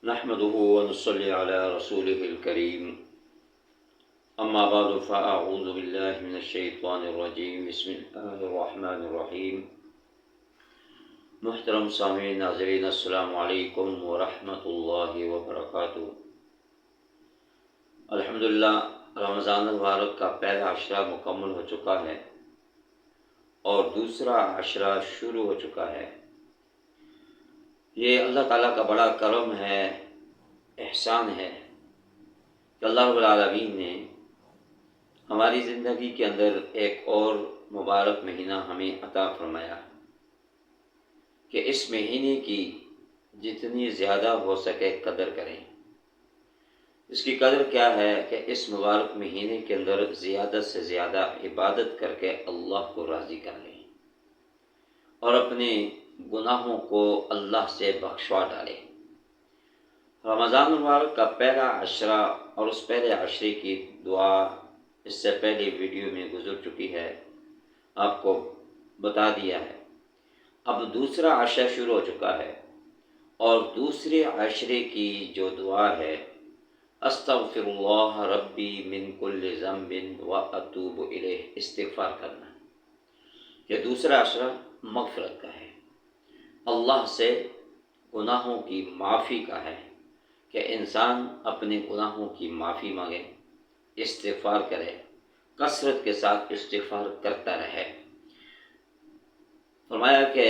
نحمده ونصلي على رسوله الكريم اما بعد فاعوذ بالله من الشیطان الرجیم بسم اللہ الرحمن الرحیم۔ محترم سامعین ناظرین السلام علیکم ورحمۃ اللہ وبرکاتہ۔ الحمدللہ رمضان المبارک کا پہلا عشرہ مکمل ہو چکا ہے اور دوسرا عشرہ شروع ہو چکا ہے۔ یہ اللہ تعالیٰ کا بڑا کرم ہے، احسان ہے کہ اللہ رب العالمین نے ہماری زندگی کے اندر ایک اور مبارک مہینہ ہمیں عطا فرمایا کہ اس مہینے کی جتنی زیادہ ہو سکے قدر کریں۔ اس کی قدر کیا ہے کہ اس مبارک مہینے کے اندر زیادہ سے زیادہ عبادت کر کے اللہ کو راضی کر لیں اور اپنے گناہوں کو اللہ سے بخشوا ڈالیں۔ رمضان المبارک کا پہلا عشرہ اور اس پہلے عشرے کی دعا اس سے پہلے ویڈیو میں گزر چکی ہے، آپ کو بتا دیا ہے۔ اب دوسرا عشرہ شروع ہو چکا ہے اور دوسرے عشرے کی جو دعا ہے استغفر اللہ ربی من کل ذنب واتوب الیہ، استغفار کرنا، یہ دوسرا عشرہ مغفرت کا ہے، اللہ سے گناہوں کی معافی کا ہے کہ انسان اپنے گناہوں کی معافی مانگے، استغفار کرے، کثرت کے ساتھ استغفار کرتا رہے۔ فرمایا کہ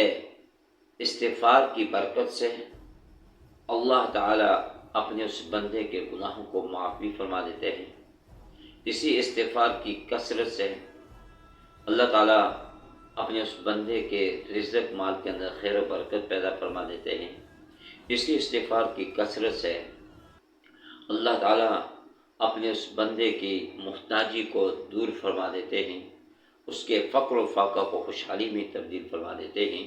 استغفار کی برکت سے اللہ تعالی اپنے اس بندے کے گناہوں کو معاف بھی فرما دیتے ہیں۔ اسی استغفار کی کثرت سے اللہ تعالی اپنے اس بندے کے رزق مال کے اندر خیر و برکت پیدا فرما دیتے ہیں۔ اسی استغفار کی کثرت سے اللہ تعالی اپنے اس بندے کی محتاجی کو دور فرما دیتے ہیں، اس کے فقر و فاقہ کو خوشحالی میں تبدیل فرما دیتے ہیں۔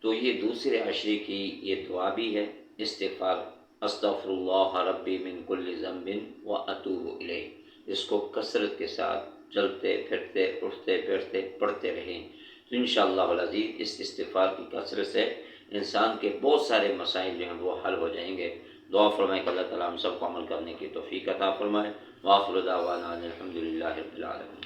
تو یہ دوسرے عشرے کی یہ دعا بھی ہے، استغفار، استغفر اللہ ربی من کل ذنب واتوب الیہ، اس کو کثرت کے ساتھ چلتے پھرتے اٹھتے بیٹھتے پڑھتے رہیں تو انشاءاللہ العزیز اس استغفار کی کثرت سے انسان کے بہت سارے مسائل جو ہیں وہ حل ہو جائیں گے۔ دعا فرمائے کہ اللہ تعالیٰ ہم سب کو عمل کرنے کی توفیق عطا فرمائے۔ وآخر دعوانا الحمدللہ رب العالمین۔